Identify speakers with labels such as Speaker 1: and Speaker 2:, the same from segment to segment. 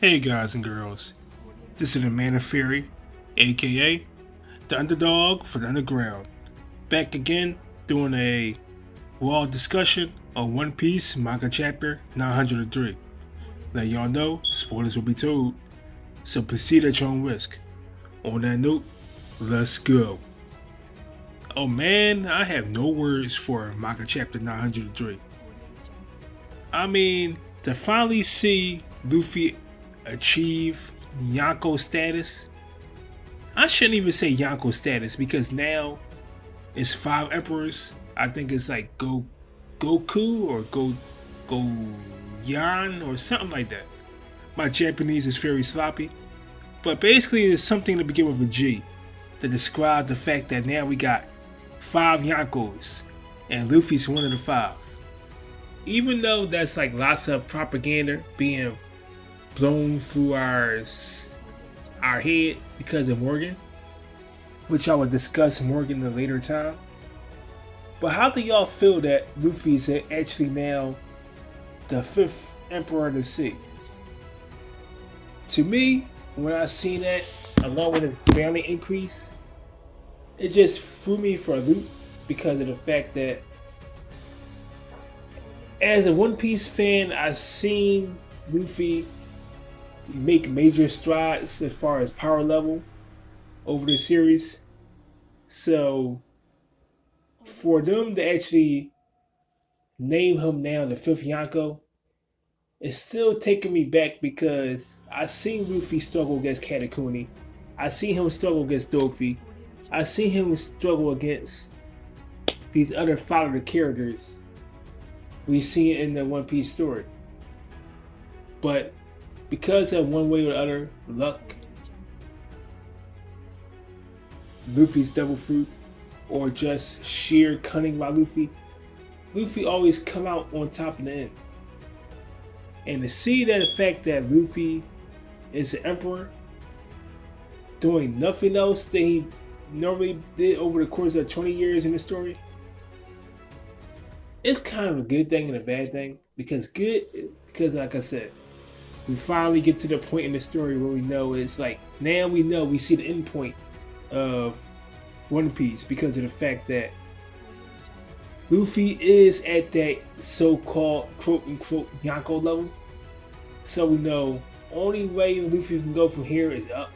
Speaker 1: Hey guys and girls, this is the Man of Fury, aka the underdog for the underground. Back again doing a raw discussion on One Piece manga chapter 903. Now y'all know spoilers will be told, so proceed at your own risk. On that note, let's go. Oh man, I have no words for manga chapter 903. I mean, to finally see Luffy achieve Yonko status. I shouldn't even say Yonko status because now it's 5 emperors. I think it's like Goku or Yan or something like that. My Japanese is very sloppy, but basically it's something to begin with a G to describe the fact that now we got 5 Yonkos and Luffy's one of the 5. Even though that's like lots of propaganda being blown through our head because of Morgan, which I will discuss Morgan in a later time. But how do y'all feel that Luffy's actually now the 5th Emperor of the Sea? To me, when I seen that, along with his family increase, it just threw me for a loop because of the fact that as a One Piece fan, I've seen Luffy make major strides as far as power level over the series. So for them to actually name him now the 5th Yonko, it's still taking me back because I seen Luffy struggle against Katakuni. I seen him struggle against Dofi. I seen him struggle against these other follower characters we see it in the One Piece story. But because of one way or the other, luck, Luffy's double fruit, or just sheer cunning by Luffy always come out on top in the end. And to see that the fact that Luffy is the emperor, doing nothing else that he normally did over the course of 20 years in the story, it's kind of a good thing and a bad thing. Because like I said, we finally get to the point in the story where we know it's like, now we know, we see the end point of One Piece because of the fact that Luffy is at that so-called quote-unquote Yonko level. So we know only way Luffy can go from here is up.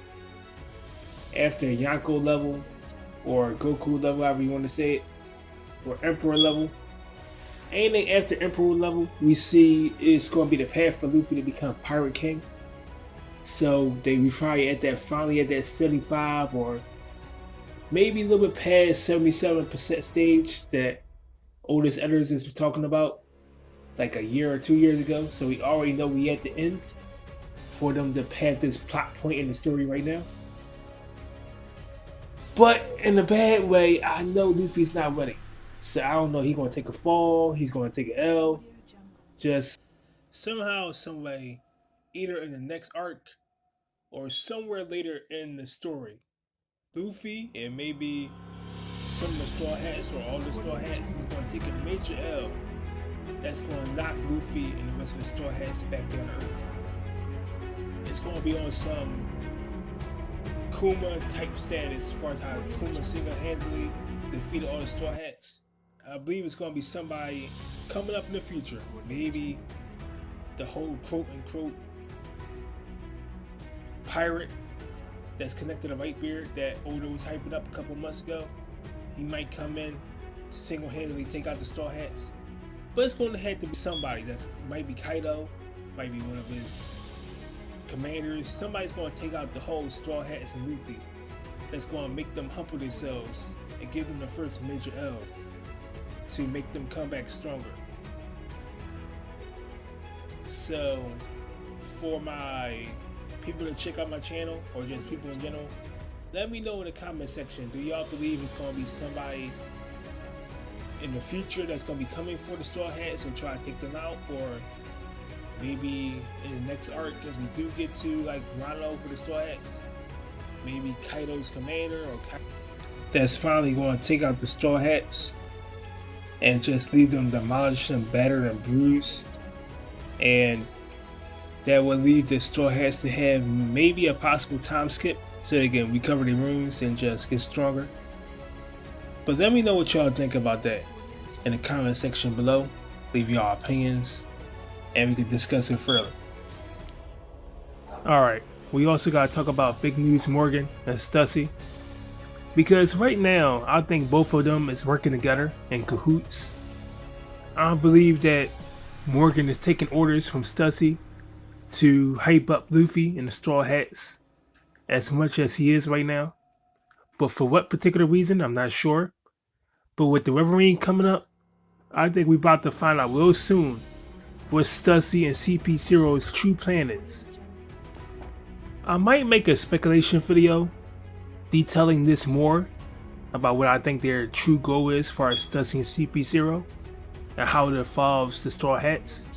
Speaker 1: After Yonko level, or Goku level, however you want to say it, or Emperor level. Anything after Emperor level, we see it's going to be the path for Luffy to become Pirate King. So they probably finally at that 75 or maybe a little bit past 77% stage that oldest editors is talking about like a year or 2 years ago. So we already know we at the end for them to have this plot point in the story right now. But in a bad way, I know Luffy's not ready. So I don't know, he's going to take a fall, he's going to take an L. Just somehow, some way, either in the next arc or somewhere later in the story, Luffy and maybe some of the Straw Hats or all the Straw Hats is going to take a major L that's going to knock Luffy and the rest of the Straw Hats back down to Earth. It's going to be on some Kuma type status as far as how Kuma single-handedly defeated all the Straw Hats. I believe it's going to be somebody coming up in the future. Maybe the whole quote-unquote pirate that's connected to Whitebeard that Oda was hyping up a couple months ago. He might come in to single-handedly take out the Straw Hats. But it's going to have to be somebody. Might be Kaido, might be one of his commanders. Somebody's going to take out the whole Straw Hats and Luffy. That's going to make them humble themselves and give them the first major L to make them come back stronger. So for my people to check out my channel, or just people in general, let me know in the comment section, do y'all believe it's going to be somebody in the future that's going to be coming for the Straw Hats and try to take them out? Or maybe in the next arc, if we do get to like Wano for the Straw Hats, maybe Kaido's commander or that's finally going to take out the Straw Hats and just leave them demolished and battered and bruised, and that would lead the Straw Hats to have maybe a possible time skip so they can recover their wounds and just get stronger. But let me know what y'all think about that in the comment section below. Leave y'all opinions and we can discuss it further. Alright, we also gotta talk about Big News Morgan and Stussy. Because right now, I think both of them is working together in cahoots. I believe that Morgan is taking orders from Stussy to hype up Luffy and the Straw Hats as much as he is right now. But for what particular reason, I'm not sure. But with the Reverine coming up, I think we're about to find out real soon what Stussy and CP0's true plan is. I might make a speculation video detailing this more about what I think their true goal is for Stussy and CP0 and how it involves the Straw Hats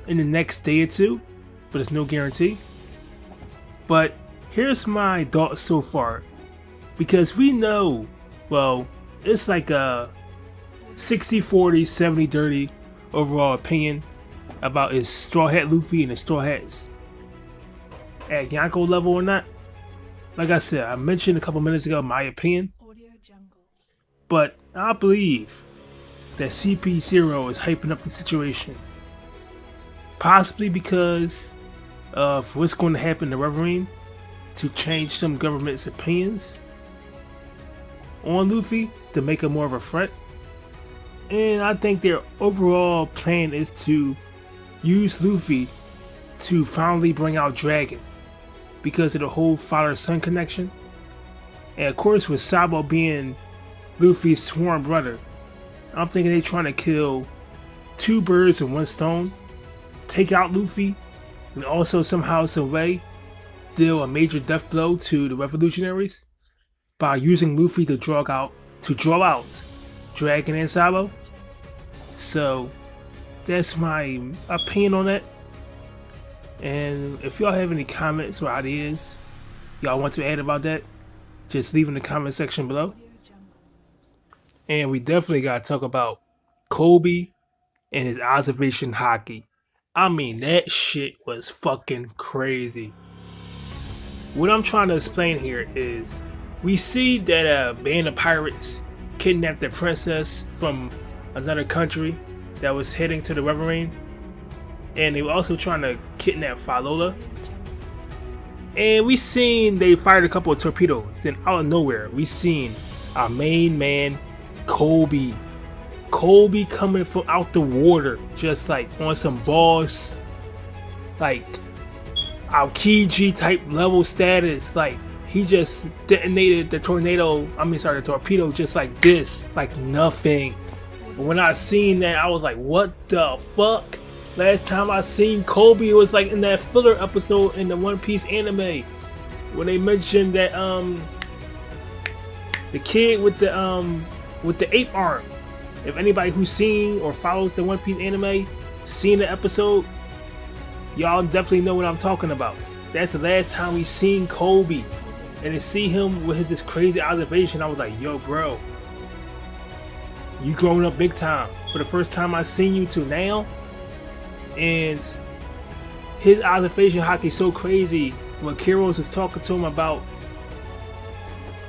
Speaker 1: in the next day or two, but it's no guarantee. But here's my thoughts so far, because we know, well, it's like a 60-40, 70-30 overall opinion about is Straw Hat Luffy and the Straw Hats at Yonko level or not. Like I said, I mentioned a couple minutes ago my opinion, but I believe that CP0 is hyping up the situation, possibly because of what's going to happen to Reverine to change some government's opinions on Luffy to make him more of a threat. And I think their overall plan is to use Luffy to finally bring out Dragon because of the whole father-son connection. And of course with Sabo being Luffy's sworn brother, I'm thinking they're trying to kill two birds with one stone, take out Luffy, and also somehow, some way, deal a major death blow to the revolutionaries by using Luffy to draw out Dragon and Sabo. So that's my opinion on that. And if y'all have any comments or ideas y'all want to add about that, just leave in the comment section below. And we definitely gotta talk about Kobe and his observation hockey. I mean, that shit was fucking crazy. What I'm trying to explain here is, we see that a band of pirates kidnapped the princess from another country that was heading to the Reverine, and they were also trying to kidnap Falola. And we seen they fired a couple of torpedoes, and out of nowhere we seen our main man Kobe coming from out the water, just like on some boss, like Aokiji type level status. Like he just detonated the torpedo just like this, like nothing. When I seen that, I was like, what the fuck? Last time I seen Kobe, it was like in that filler episode in the One Piece anime when they mentioned that the kid with the ape arm. If anybody who's seen or follows the One Piece anime seen the episode, y'all definitely know what I'm talking about. That's the last time we seen Kobe, and to see him with this crazy observation, I was like, yo bro, you grown up big time. For the first time I seen you till now. And his observation hockey is so crazy. When Kiros was talking to him about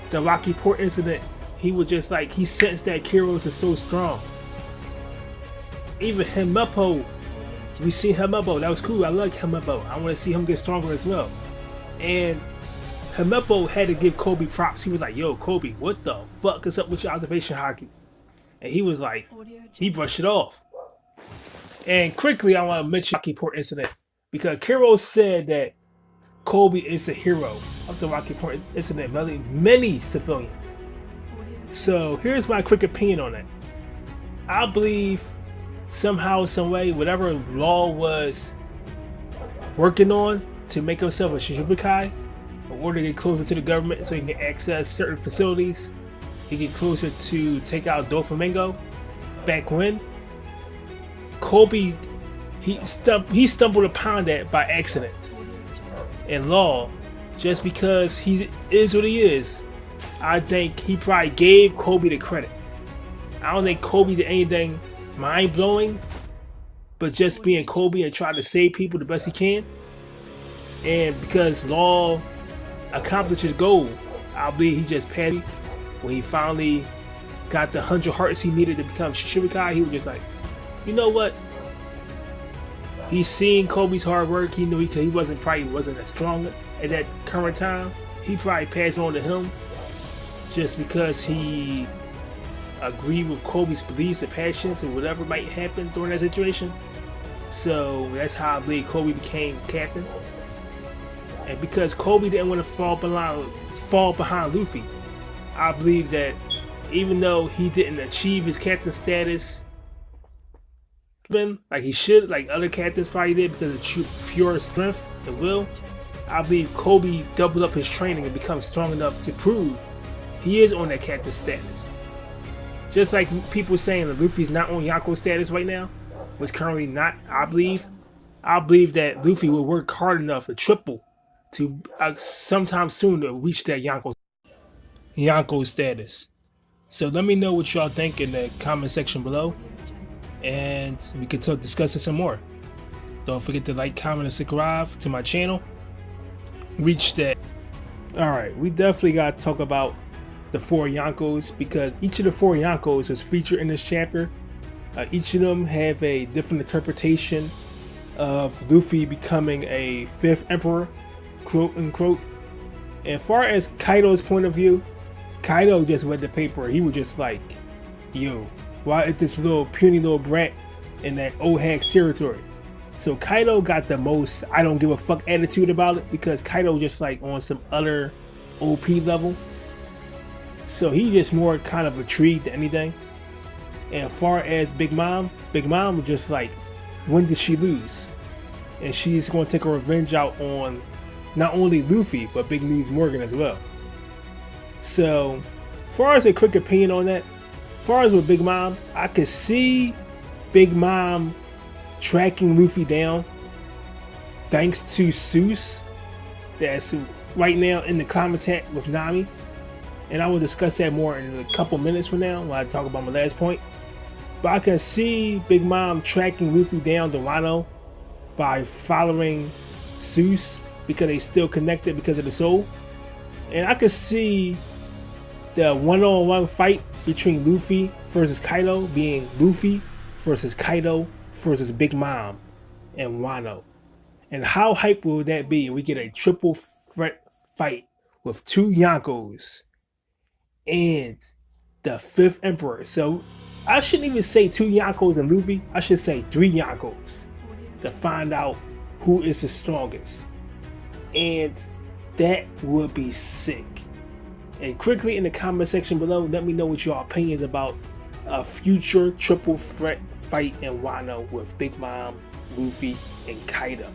Speaker 1: the Rocky Port incident, he was just like, he sensed that Kiros is so strong. Even Himepo, we see Himepo, that was cool. I like Himepo. I want to see him get stronger as well. And Himepo had to give Kobe props. He was like, yo Kobe, what the fuck is up with your observation hockey? And he was like, he brushed it off. And quickly, I want to mention the Rocky Port incident, because Kiros said that Kobe is the hero of the Rocky Port incident, many civilians. So here's my quick opinion on it. I believe somehow, some way, whatever Law was working on to make himself a Shichibukai in order to get closer to the government so he can access certain facilities, he get closer to take out Doflamingo. Back when Kobe, he stumbled upon that by accident. And Law, just because he is what he is, I think he probably gave Kobe the credit. I don't think Kobe did anything mind-blowing, but just being Kobe and trying to save people the best he can. And because Law accomplished his goal, I believe he just passed when he finally got the 100 hearts he needed to become Shichibukai. He was just like, you know what? He's seen Kobe's hard work. He knew he wasn't as strong at that current time. He probably passed on to him just because he agreed with Kobe's beliefs and passions and whatever might happen during that situation. So that's how I believe Kobe became captain. And because Kobe didn't want to fall behind Luffy, I believe that even though he didn't achieve his captain status like he should, like other captains probably did because of pure strength and will, I believe Kobe doubled up his training and become strong enough to prove he is on that captain status. Just like people saying that Luffy's not on Yonko status right now, which currently not, I believe that Luffy will work hard enough to triple to sometime soon to reach that Yonko status. So let me know what y'all think in the comment section below, and we can discuss it some more. Don't forget to like, comment, and subscribe to my channel. Reach that. Alright, we definitely got to talk about the 4 Yonkos, because each of the 4 Yonkos is featured in this chapter. Each of them have a different interpretation of Luffy becoming a 5th emperor, quote unquote. And far as Kaido's point of view, Kaido just read the paper. He was just like, yo, why is this little puny little brat in that old hag's territory? So Kaido got the most I don't give a fuck attitude about it, because Kaido just like on some other OP level. So he just more kind of intrigued than anything. And as far as Big Mom was just like, when did she lose? And she's going to take her revenge out on not only Luffy, but Big News Morgan as well. So, as far as a quick opinion on that, as far as with Big Mom, I could see Big Mom tracking Luffy down thanks to Seuss, that's right now in the contact with Nami. And I will discuss that more in a couple minutes from now when I talk about my last point. But I can see Big Mom tracking Luffy down to Wano by following Seuss, because they still connected because of the soul. And I could see the one-on-one fight between Luffy versus Kaido being Luffy versus Kaido versus Big Mom and Wano. And how hype will that be if we get a triple threat fight with 2 Yonkos and the 5th Emperor? So I shouldn't even say 2 Yonkos and Luffy, I should say 3 Yonkos to find out who is the strongest. And that would be sick. And quickly in the comment section below, let me know what your opinions about a future triple threat fight in Wano with Big Mom, Luffy, and Kaido.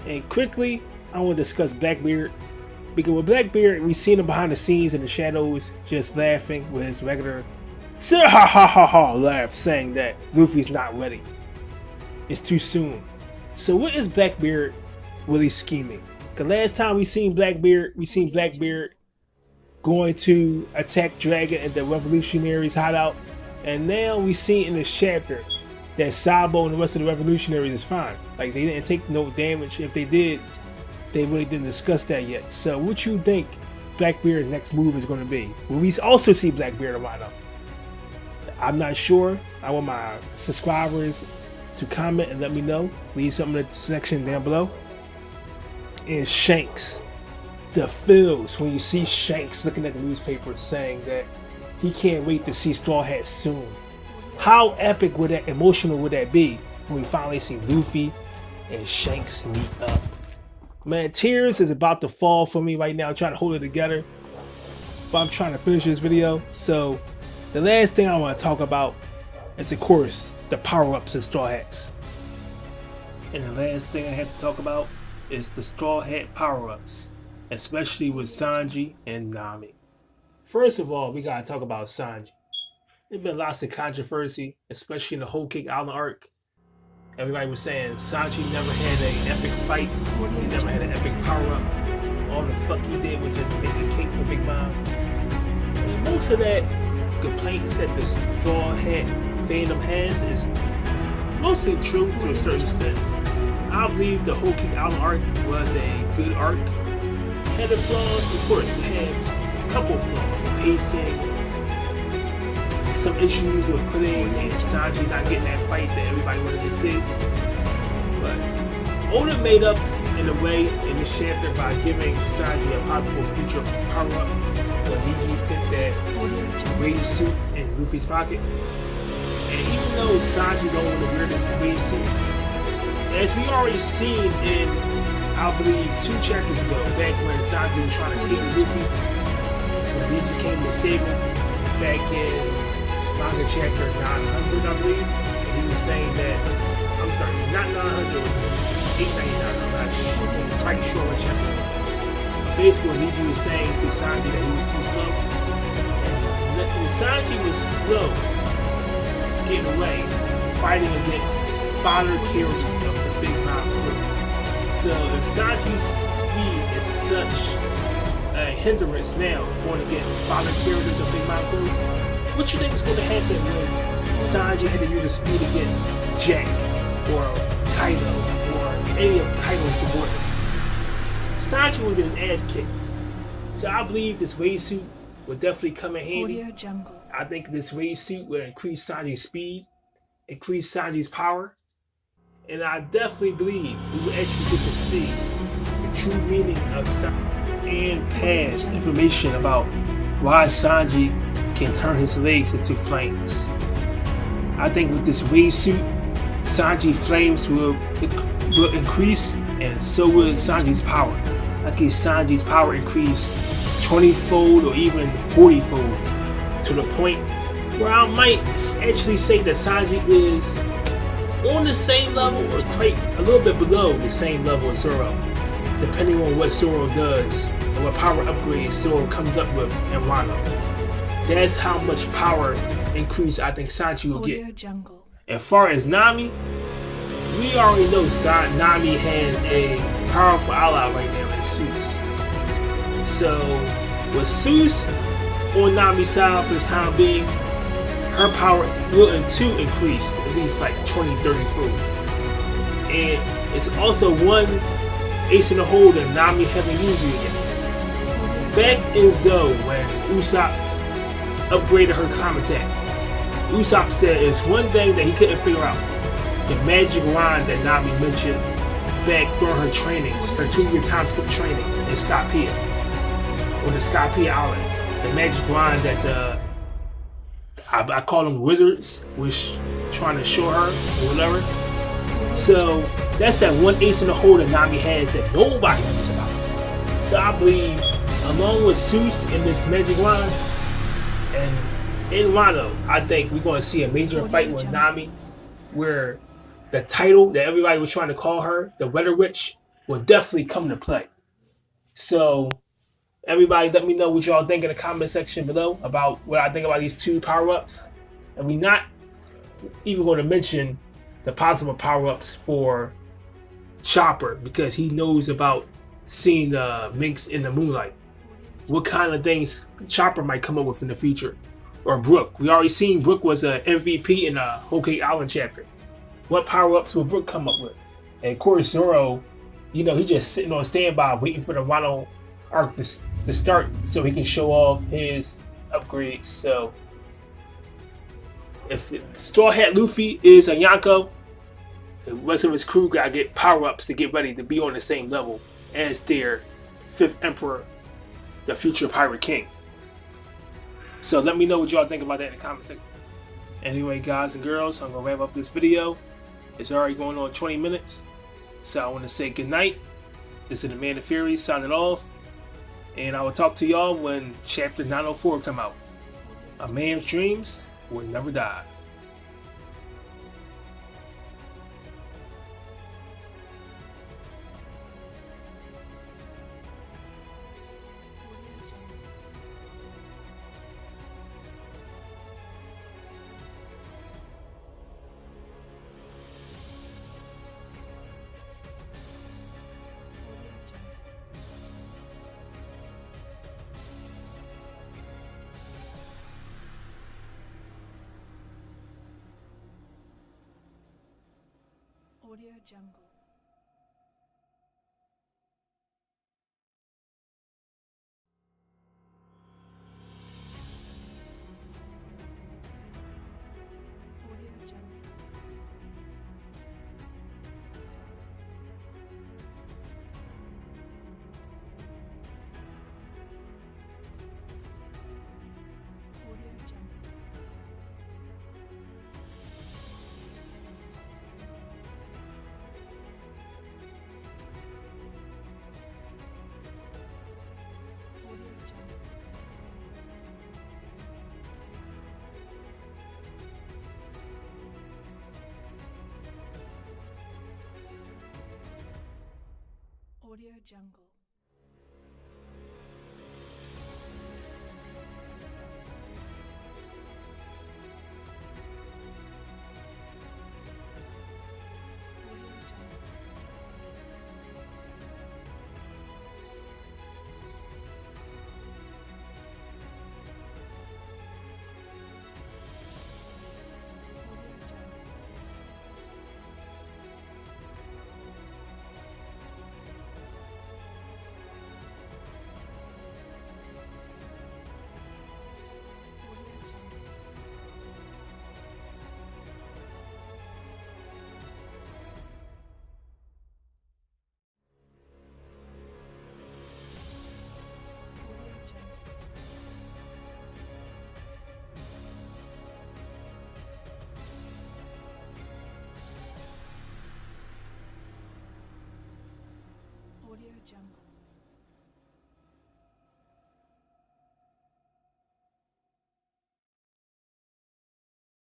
Speaker 1: And quickly, I want to discuss Blackbeard, because with Blackbeard, we've seen him behind the scenes in the shadows just laughing with his regular ha ha ha ha laugh, saying that Luffy's not ready. It's too soon. So what is Blackbeard really scheming? Because last time we seen Blackbeard going to attack Dragon at the Revolutionaries hideout, and now we see in this chapter that Sabo and the rest of the Revolutionaries is fine. Like, they didn't take no damage. If they did, they really didn't discuss that yet. So what you think Blackbeard's next move is going to be? Will we also see Blackbeard or Wano? I'm not sure. I want my subscribers to comment and let me know. Leave something in the section down below. And Shanks, the feels when you see Shanks looking at the newspaper saying that he can't wait to see Straw Hat soon. How epic would that, emotional would that be when we finally see Luffy and Shanks meet up? Man, tears is about to fall for me right now. I'm trying to hold it together, but I'm trying to finish this video. So the last thing I want to talk about is, of course, the power-ups of Straw Hats. And the last thing I have to talk about is the Straw Hat power-ups, especially with Sanji and Nami. First of all, we gotta talk about Sanji. There's been lots of controversy, especially in the Whole Cake Island arc. Everybody was saying Sanji never had an epic fight, he never had an epic power-up. All the fuck he did was just make a cake for Big Mom. And most of that complaints that the Straw Hat fandom has is mostly true to a certain extent. I believe the whole King Island arc was a good arc. Had the flaws, of course. It had a couple of flaws. The pacing, some issues with Pudding and Sanji not getting that fight that everybody wanted to see. But Oda made up in a way in this chapter by giving Sanji a possible future power-up when Niji picked that raid suit in Luffy's pocket. And even though Sanji don't want to wear this raid suit, as we already seen in, I believe, 2 chapters ago, back when Sanji was trying to escape Luffy, when Niji came to save him, back in manga chapter 900, I believe, and he was saying that, I'm sorry, not 900, 899, I'm not quite sure what chapter it was. But basically, what Niji was saying to Sanji that he was too slow, and Sanji was slow getting away, fighting against fodder carriages of the Big Mom crew. So if Sanji's speed is such a hindrance now going against fodder carriages of Big Mom crew, what you think is going to happen when Sanji had to use his speed against Jack or Kaido or any of Kaido's subordinates? Sanji would get his ass kicked. So I believe this raid suit will definitely come in handy. I think this raid suit will increase Sanji's speed, increase Sanji's power, and I definitely believe we will actually get to see the true meaning of Sanji and past information about why Sanji can turn his legs into flames. I think with this raid suit, Sanji's flames will increase, and so will Sanji's power. I can Sanji's power increase 20-fold or even 40-fold, to the point where I might actually say that Sanji is on the same level or quite a little bit below the same level as Zoro, depending on what Zoro does and what power upgrades Zoro comes up with in Wano. That's how much power increase I think Sanji will get. As far as Nami, we already know Nami has a powerful ally right now in Seuss. So with Seuss on Nami's side for the time being, her power will too increase at least like 20-30 fold. And it's also one ace in the hole that Nami haven't used it against. Back in Zou, when Usopp upgraded her common attack, Usopp said it's one thing that he couldn't figure out. The magic wand that Nami mentioned back during her training, her 2-year time skip training in Skypiea, on the Skypiea Island. The magic wand that I call them wizards was trying to show her or whatever. So that's that one ace in the hole that Nami has that nobody knows about. So I believe, along with Seuss and this magic wand, and in Wano, I think we're going to see a major fight with Nami, where the title that everybody was trying to call her, the Weather Witch, will definitely come into play. So everybody, let me know what y'all think in the comment section below about what I think about these 2 power-ups. And we're not even going to mention the possible power-ups for Chopper, because he knows about seeing the minks in the moonlight. What kind of things Chopper might come up with in the future. Or Brook. We already seen Brook was an MVP in the Whole Cake Island chapter. What power-ups will Brook come up with? And of course Zoro, you know, he's just sitting on standby waiting for the Wano arc to start so he can show off his upgrades. So if Straw Hat Luffy is a Yonko, the rest of his crew gotta get power-ups to get ready to be on the same level as their 5th Emperor, the future Pirate King. So let me know what y'all think about that in the comment section. Anyway, guys and girls, I'm gonna wrap up this video. It's already going on 20 minutes. So I want to say good night. This is the Man of Fury signing off. And I will talk to y'all when chapter 904 come out. A man's dreams will never die.
Speaker 2: Audio Jungle. jungle.